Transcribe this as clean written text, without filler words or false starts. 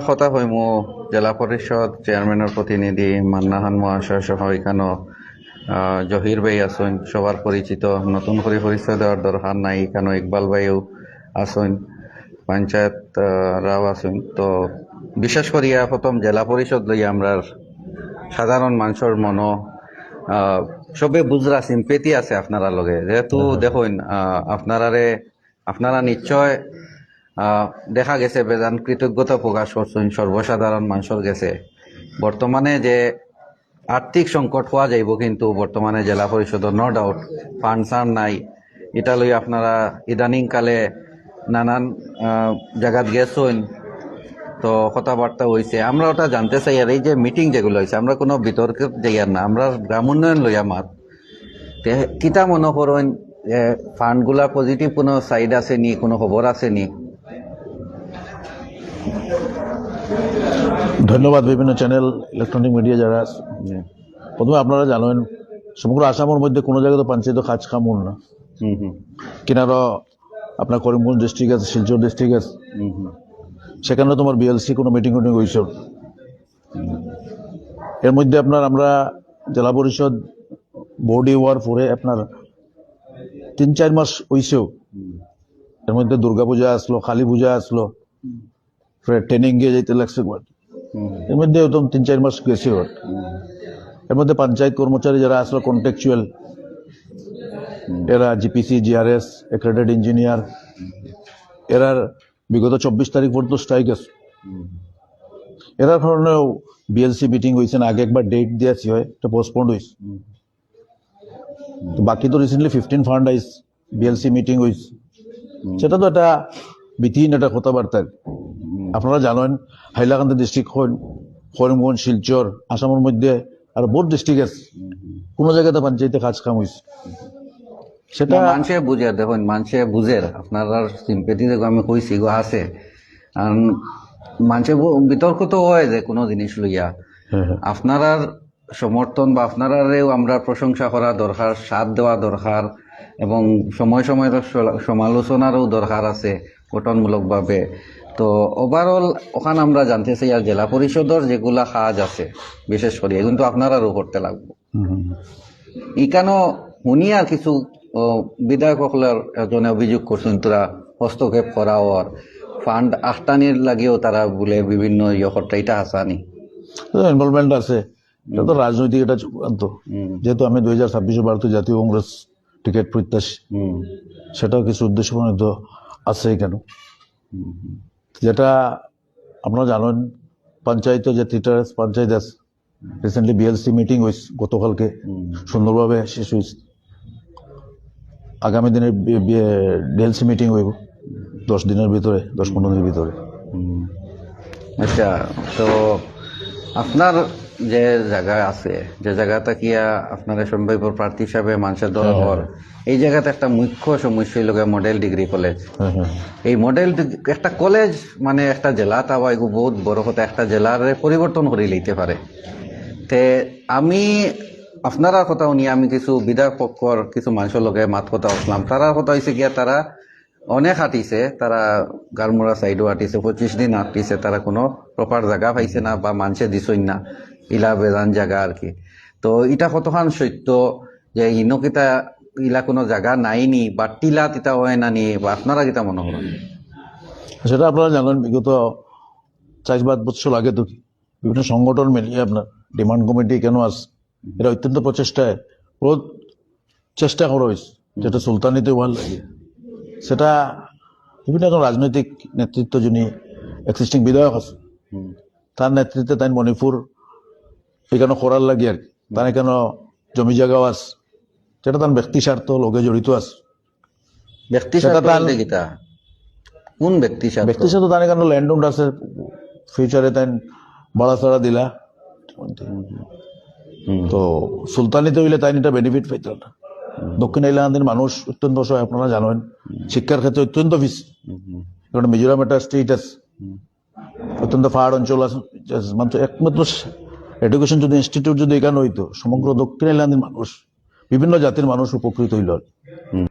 কথা হইমু জেলা পরিষদ চেয়ারম্যানের প্রতিনিধি মান্নাহান মহাশয় সহ এখানো জহির ভাই আসুন, সবার পরিচিত, নতুন করে পরিচয় দেওয়ার দরকার নাই। এখানো ইকবাল ভাইও আসুন, পঞ্চায়েত রাও আসুন। তো বিশেষ করিয়া প্রথম জেলা পরিষদ লইয়া আমরা সাধারণ মানুষের মন সবে বুঝরা সিম্পেতি আছে আপনারা লগে, যেহেতু দেখুন আপনারা নিশ্চয় দেখা গেছে বেজান কৃতজ্ঞতা প্রকাশ করছেন সর্বসাধারণ মানুষের গেছে। বর্তমানে যে আর্থিক সংকট হওয়া যাইব, কিন্তু বর্তমানে জেলা পরিষদের নো ডাউট ফান্ড সান্ড নাই। এটা লই আপনারা ইদানিং কালে নানান জায়গাত গেছেন, তো কথাবার্তা হয়েছে। আমরা ওটা জানতে চাই, আর এই যে মিটিং যেগুলো হয়েছে, আমরা কোনো বিতর্কের জায়গার না, আমরা গ্রাম উন্নয়ন লইয়া মাত কিতা মনে করেন ফান্ডগুলা পজিটিভ কোনো সাইড আছে নি, কোনো খবর আছে নি? ধন্যবাদ বিভিন্ন চ্যানেল ইলেকট্রনিক মিডিয়া যারা আছে। প্রথমে আপনারা জানেন সমগ্র আসামের মধ্যে কোনো জায়গায় তো পঞ্চায়েত কাজ কামুন না। কিনারো আপনার করিমগঞ্জ ডিস্ট্রিক্ট আছে, শিলচর ডিস্ট্রিক্ট আছে, সেখানে তোমার বিএলসি কোনো মিটিং হয়েছে। এর মধ্যে আপনার আমরা জেলা পরিষদ বডি হওয়ার পরে আপনার 3-4 মাস হয়েছেও। এর মধ্যে দুর্গাপূজা আসলো, কালী পূজা আসলো, ট্রেনিং গিয়ে যেতে লাগছে। এর মধ্যে একদম 3-4 মাস গেছে। এর মধ্যে পঞ্চায়েত কর্মচারী যারা আসলো কন্ট্রাকচুয়াল, এরা GPC, GRS, accredited engineer, error বিগত 24 তারিখ পর্যন্ত স্ট্রাইক আছে। এরার কারণেও বিএলসি মিটিং হয়েছে না, আগে একবার ডেট দিয়েছি হয়, এটা পোস্টপন্ড হয়েছে। বাকি তো রিসেন্টলি 15 ফান্ড আইস, বিএলসি মিটিং হয়েছে। সেটা তো একটা বিধিহীন একটা কথাবার্তা। আপনারা জানেন হাইলাকান্দি ডিস্ট্রিক্ট হন, করিমগঞ্জ, শিলচর, আসামের মধ্যে আর বহুত ডিস্ট্রিক্ট আছে, কোনো জায়গাতে পঞ্চায়েতে কাজ কাম হয়েছে। সেটা মানুষে বুঝে, দেখুন মানুষে বুঝে, আপনার সিম্পেথি দেখো আমি কইছি গো আছে। আর মানুষে বিতর্ক তো হয় যে কোনো জিনিস লইয়া আপনার সমর্থন বা আপনারাও আমরা প্রশংসা করা দরকার, সাথ দেওয়া দরকার, এবং সময় সময় সমালোচনারও দরকার আছে গঠনমূলকভাবে। তো ওভারঅল ওখানে আমরা জানতে চাই আর জেলা পরিষদের যেগুলা কাজ আছে বিশেষ করে কিন্তু আপনারাও করতে লাগবে। ইকানো উনি আর কিছু বিধায়ক সকলের এজনে অভিযোগ করছেন তোরা হস্তক্ষেপ করা ওর ফান্ড আখটানির লাগেও তারা বলে বিভিন্ন ইয়করটা, এটা আসানি ইনভলভমেন্ট আছে। এটা তো রাজনৈতিক এটা চূড়ান্ত। যেহেতু আমি 2026 ভারতীয় জাতীয় কংগ্রেস টিকিট প্রত্যাশী, সেটাও কিছু উদ্দেশ্য প্রণীত আছে কেন। যেটা আপনারা জানেন পঞ্চায়েত যে 3টা পঞ্চায়েত আছে, রিসেন্টলি বিএলসি মিটিং হয়েছে গতকালকে, সুন্দরভাবে শেষ হয়েছে। আগামী দিনের ডিএলসি মিটিং হইব 10 দিনের ভিতরে, 10-15 দিনের ভিতরে। আচ্ছা, তো আপনার যে জায়গা আছে, যে জায়গাটা কি আপনার সম্ভাব্য প্রার্থী হিসাবে মানুষের দরকার, এই জায়গাতে একটা মুখ্য সমস্যা হইল মডেল ডিগ্রি কলেজ। এই মডেল একটা কলেজ মানে একটা জেলা, তা বহুত বড় কথা, একটা জেলার পরিবর্তন করে লইতে পারে। তে আমি আপনারা কথা শুনি আমি কিছু বিধায়ক পক্ষর কিছু মানুষের লগে মাত কথা উঠলাম। তারা কথা হয়েছে গিয়া তারা অনেক হাঁটিছে, তারা গারমুড়া সাইডও হাঁটিছে, 25 দিন হাঁটিছে, তারা কোনো প্রপার জায়গা পাইছে না বা মানুষে দিছই না, ইলা বেজান জায়গা আর কি। তো এটা কতখান সত্য যে ইনকিতা ইলা কোনো জায়গা নাইনি বা টিলা তিতা হয় না নি, বা আপনারা কিতা মনে করেন? সেটা আপনারা জানেন বিগত 4-5 বছর আগে তো বিভিন্ন সংগঠন মিলিয়ে আপনার ডিমান্ড কমিটি কেন আছে, এটা অত্যন্ত প্রচেষ্টায় বহুত চেষ্টা করা হয়েছে, যেটা সুলতানিতে ওয়াল লাগে। সেটা বিভিন্ন এখন রাজনৈতিক নেতৃত্ব যিনি এক্সিস্টিং বিধায়ক আছে, তার নেতৃত্বে তাই মণিপুর এখানে করার লাগে আর কি। তার এখানে জমি জায়গাও আছে, যেটা তার ব্যক্তি স্বার্থ লগে জড়িত আছে। ব্যক্তি স্বার্থ কোন ব্যক্তি স্বার্থ? ব্যক্তি স্বার্থ তার এখানে ল্যান্ড ওন আছে, ফিউচারে তাই বাড়া ছাড়া দিলা। তো সুলতানিতে হইলে তাই এটা বেনিফিট পাইত না। দক্ষিণ আইলাকান্দির মানুষ অত্যন্ত অসহায়, আপনারা জানেন শিক্ষার ক্ষেত্রে অত্যন্ত পিছিয়ে। কারণ মিজোরাম একটা স্টেট আছে, অত্যন্ত পাহাড় অঞ্চল আছে, মাত্র একমাত্র এডুকেশন যদি ইনস্টিটিউট যদি এখানে হইতো, সমগ্র দক্ষিণ আইলাকান্দির মানুষ, বিভিন্ন জাতির মানুষ উপকৃত হইল।